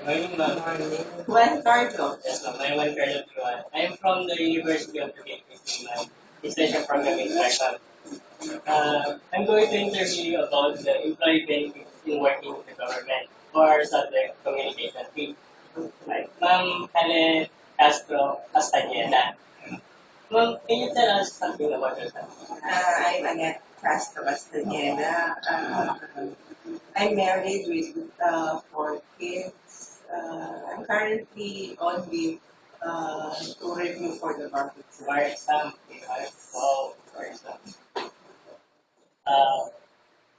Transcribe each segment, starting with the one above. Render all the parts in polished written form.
Morning, ma'am. Morning. Juan Carlo. Yes, ma'am. I'm Juan Carlo Tuan. I'm from the University of the Philippines, ma'am. Extension program in Quezon. I'm going to interview you about the employee benefits in working with the government or subject communication fee. Right. Ma'am Helen Castro Castañeda. Ma'am, can you tell us something about yourself? I'm Annette Castro Castañeda. I'm married with four kids. I'm currently on leave to review for the market. Bar exam. Okay. Wow, bar exam. Uh,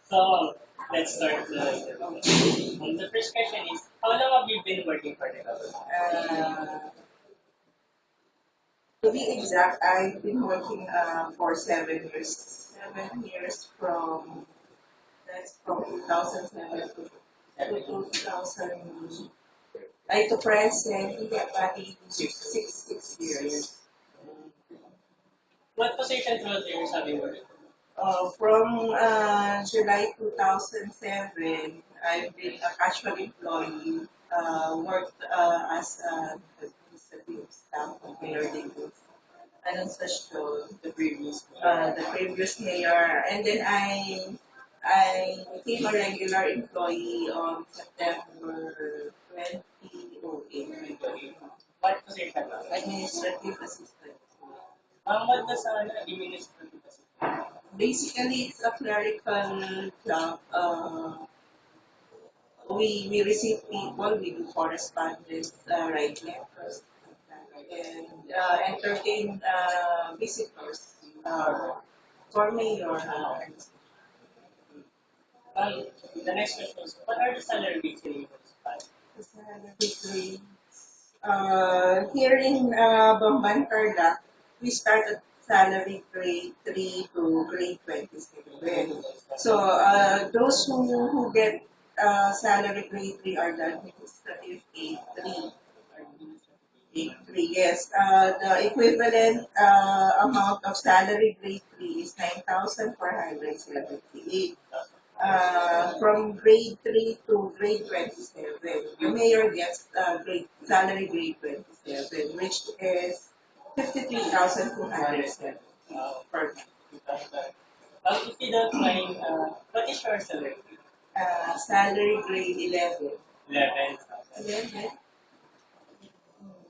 so, let's start the interview. The first question is, how long have you been working for the government? To be exact, I've been working for 7 years. 7 years from 2007 to 2000. Ay, to present, hindi bali 6 years. What position throughout the years have you worked? From July 2007, I've been a casual employee, worked as an administrative staff of Mayor Digos, Anunciacion, the previous mayor, and then I became a regular employee on September 2008. What position? Administrative assistant. What does an administrative assistant? Basically, it's a clerical job. We receive people, we do correspondence, write letters, and entertain visitors for mayor. Um, the next question is, what are the salary rates in municipality? The salary grade. Here in Bamban, we start at salary grade 3 to grade 27. So those who get salary grade 3 are the administrative grade 3. Grade 3, yes. The equivalent amount of salary grade 3 is 9,478. From grade 3 to grade 27, the mayor gets salary grade 27, which is 53,207 per month. If you don't mind, what is your salary? Salary grade 11. 11. 11?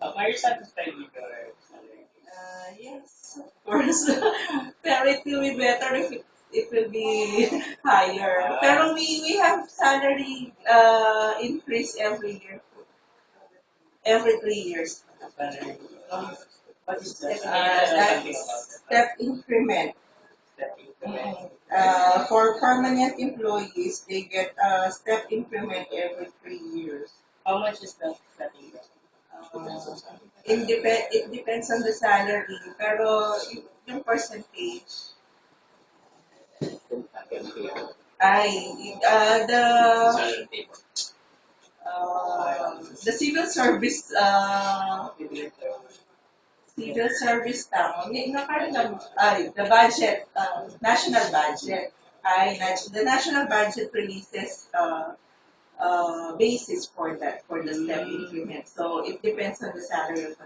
Are you satisfied with your salary? Yes, of course. Pero it will be better if it will be higher. Pero we have salary increase every year. Every 3 years. Salary. What is that? That's step increment. Step increment. For permanent employees, they get a step increment every 3 years. How much is that step increment? It depends on the salary, pero yung percentage ay the civil service tamo, the budget, national budget, the national budget releases basis for that, for the step increment. So it depends on the salary of the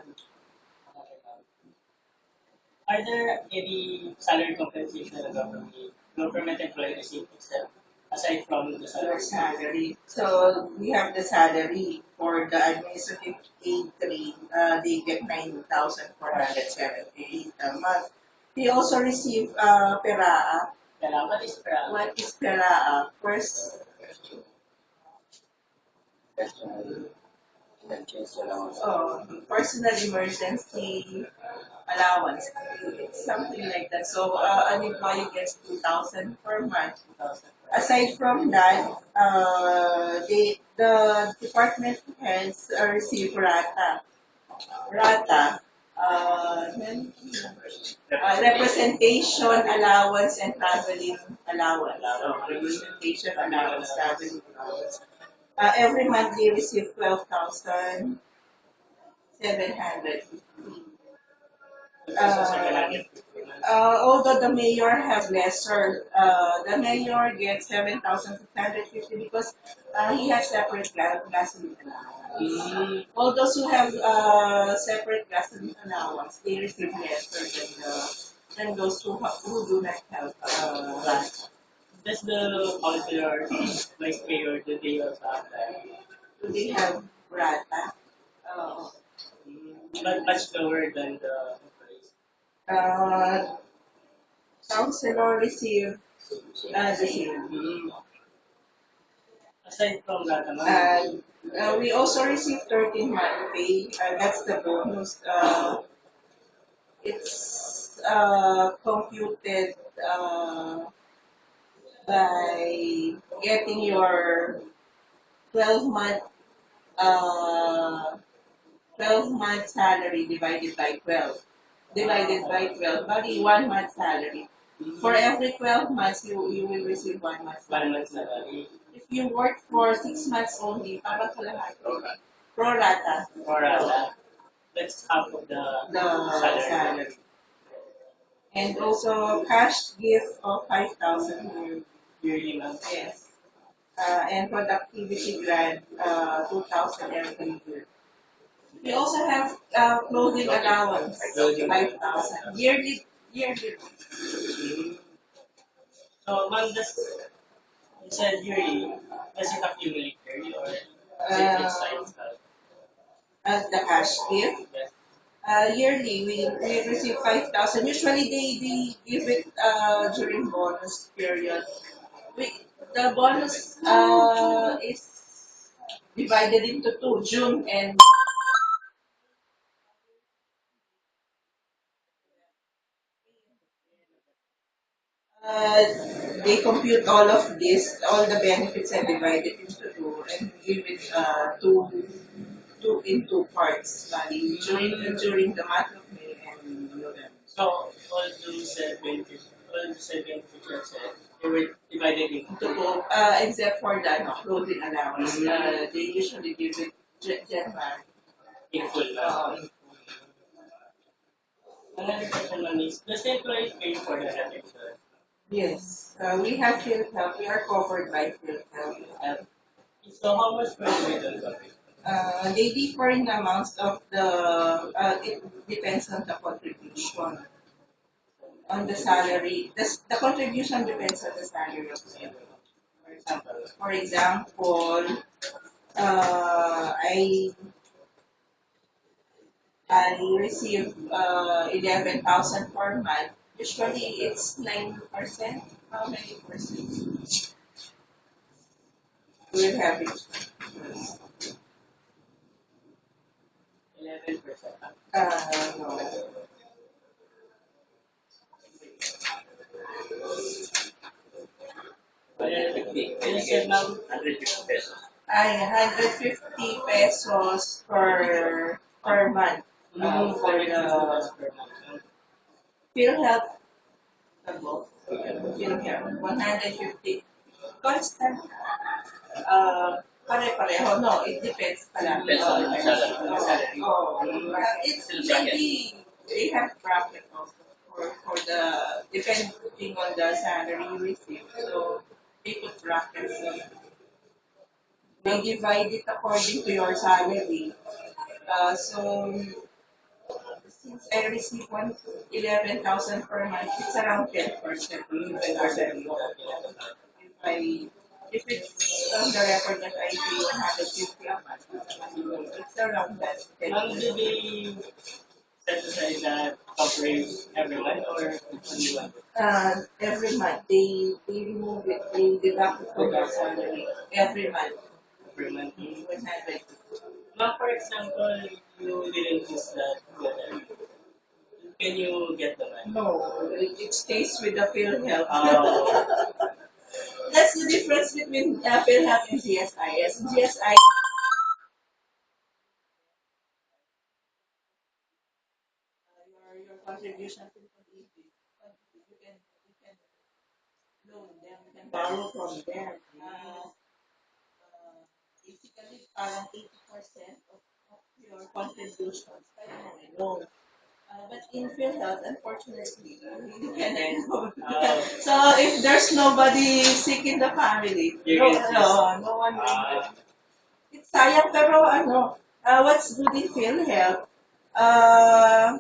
Are there any salary compensation that government employee receive itself aside from the your salary? salary. So we have the salary for the administrative aid 3, they get 9,478 a month. They also receive PERAA. What is PRA? What is PERAA? First, personal emergency allowance. It's something like that. So an employee gets 2,000 per month. Aside from that, the department heads receive RATA. RATA, representation allowance and traveling allowance. So, representation allowance, traveling allowance. Every month they receive 12,750. Uh, Although the mayor have lesser, the mayor gets 7,650 because he has separate gasoline allowance. All those who have separate gasoline allowance, they receive lesser than those who do not have that. Does the counselor, like mayor, do they also have that? Do they have rata? Uh, But much lower than the employees. uh, Counselor receive the same. Aside from that, naman, We also receive 13-month pay. That's the bonus. It's computed by getting your 12-month uh, 12-month salary divided by 12. Divided by 12, bali 1 month salary. For every 12 months, you will receive 1 month one salary. month salary. If you work for 6 months only, para kalahati. Pro rata. Or that's half of the The salary. salary. And also cash gift of 5,000. Yearly, ma'am. Yes. And productivity grant 2,000 every year. We also have clothing allowance, Clothing. 5,000. Yearly. So, ma'am, you said yearly, does it accumulate yearly or is it fixed Uh, size? as the cash gift. Yes. Yearly, we receive 5,000. Usually, they give it during bonus period. We, the bonus is divided into two, June and uh, they compute all of this, all the benefits are divided into two and give it two in two parts, like during the month of May and November. So, all the 7 features, they were divided into To go, except for the clothing allowance, they usually give it January. in full, ma'am. Another question, ma'am, is does the employee pay for the health insurance? Yes, we have field health. We are covered by field health. So, how much per year does that pay? They differ in the amounts of the. It depends on the contribution, on the salary. The contribution depends on the salary of the employee. For example, For example, I receive 11,000 per month. Usually it's 9%. How many percent? We'll have it. 11%. No. 150. You said, ma'am, 150 pesos. Ay, 150 pesos per month for the Per month. PhilHealth ano, PhilHealth 150 constant pare-pareho no it depends pala Depends on the salary. it's maybe they have bracket also for the depending on the salary you receive so they put brackets they divide it according to your salary so since I receive 11,000 per month, it's around 10%. If I, if it's on the record that I pay 150 a month, it's around that Ma'am, do 10%. they set aside that coverage every month or only one? Every month, they remove it, they deduct it from your salary every month. Every month? 100. Ma'am, for example, you didn't use that together. Can you get the money? No, it stays with the PhilHealth. Oh, That's the difference between PhilHealth and GSIS. GSI your contribution to contribute. You can loan them, you can borrow from them. Basically, parang 80% of your contributions, kaya mo i-loan. But in PhilHealth, unfortunately, you cannot. Uh, So if there's nobody sick in the family, you no, can just, no one will. uh, It's sayang, pero what's good in PhilHealth, uh,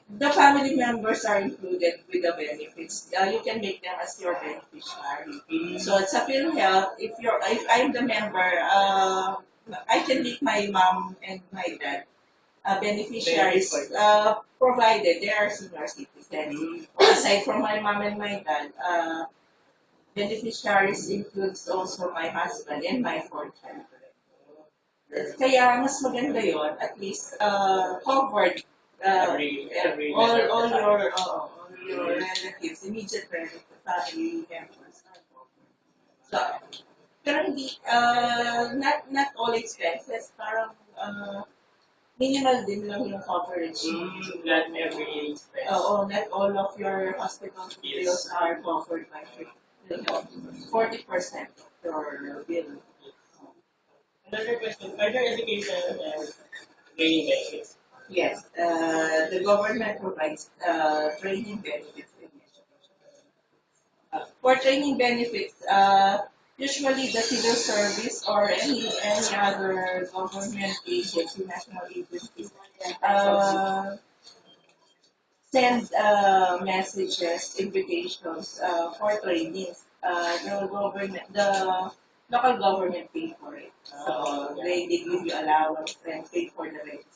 the family members are included with the benefits. You can make them as your beneficiary. So it's a PhilHealth. If I'm the member, I can make my mom and my dad beneficiaries, provided they are senior citizens. Aside from my mom and my dad, beneficiaries includes also my husband and my four children. Kaya mas maganda yon, at least covered all your relatives, immediate relatives, family members are covered. So, pero hindi, not all expenses, parang minimal din lang yung coverage. not every expense. Oo, not all of your hospital bills are covered by 40% of your bill. Another question, are there education and training benefits? Yes, the government provides training benefits in education. For training benefits, usually the civil service or any other government agency, national agency, uh, send messages, invitations for trainings. The local government pay for it. So they give you allowance and pay for the registration.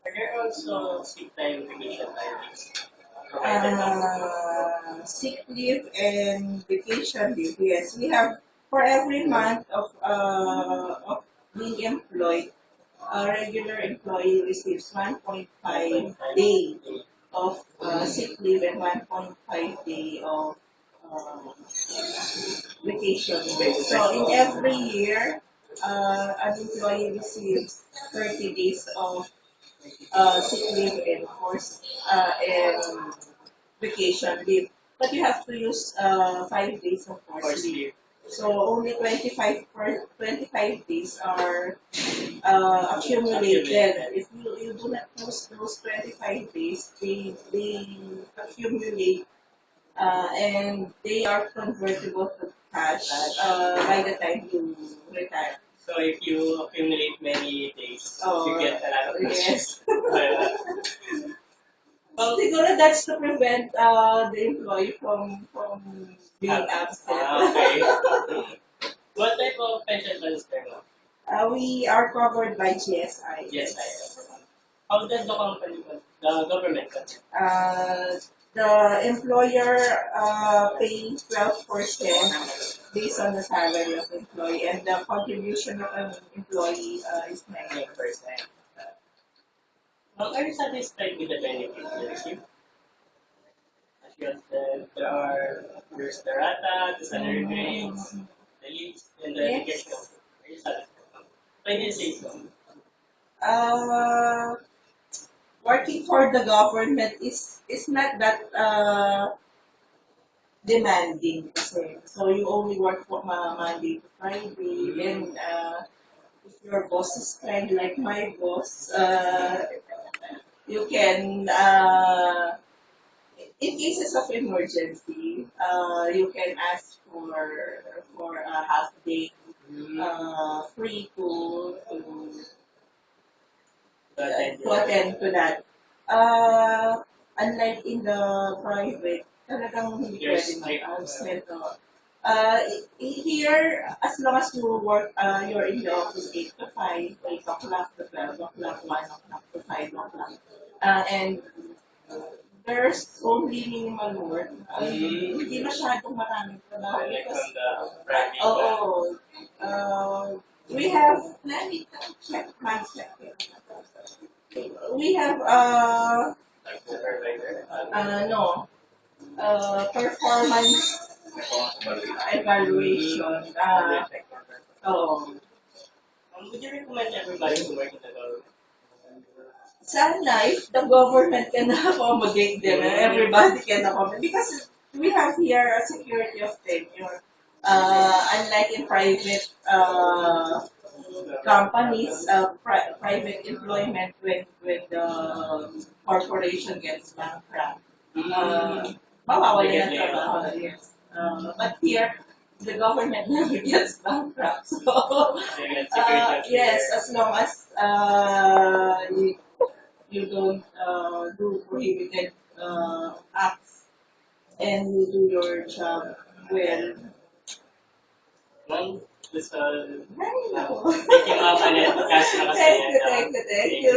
Are there also sick time vacation timings provided? Sick leave and vacation leave. Yes, we have for every month of being employed, a regular employee receives 1.5 day of sick leave and 1.5 day of uh, vacation leave. So in every year, an employee receives 30 days of sick leave and course and vacation leave. But you have to use 5 days of course leave. So only 25 days are accumulated. If you do not use those 25 days, they accumulate and they are convertible to cash by the time you retire. So if you accumulate many days, you get a lot of Yes. Well, Siguro that's to prevent the employee from being absent. okay. What type of pension plans there now? We are covered by GSI. Yes, I am. How does the company, the government contribute? The employer pays 12% based on the salary of the employee, and the contribution of an employee is 9%. Are you satisfied with the benefits you receive? As you have said, there's the rata, the salary grades, the leaves, and the education. Are you satisfied? Why do you say so? Uh, Working for the government is not that demanding kasi. So you only work for Monday to Friday, and if your boss is kind like my boss, you can in cases of emergency, you can ask for a half day free to attend to that. Unlike in the private, talagang hindi Yes, pwede strict. mag-absent. Here, as long as you work, you're in the office 8 to 5, 8 o'clock to 12 o'clock, 1 o'clock to 5 o'clock. And there's only minimal work. Hindi masyadong maraming trabaho. Like Because, from the private oo, we have, let me check my second. We have, like supervisor. no, performance evaluation. Oh, Would you recommend everybody to work in the government? sana if the government can accommodate them, everybody can accommodate. Because we have here a security of tenure. Unlike in private companies, private employment when the corporation gets bankrupt. Mawawalan ng trabaho. Yes. But here, the government never gets bankrupt. So, yes, as long as you don't do prohibited acts and you do your job well. Ma'am, gusto, Ay, nako. thank you ma'am, Annette. Cash na kasi Thank yan. you, thank you, thank you.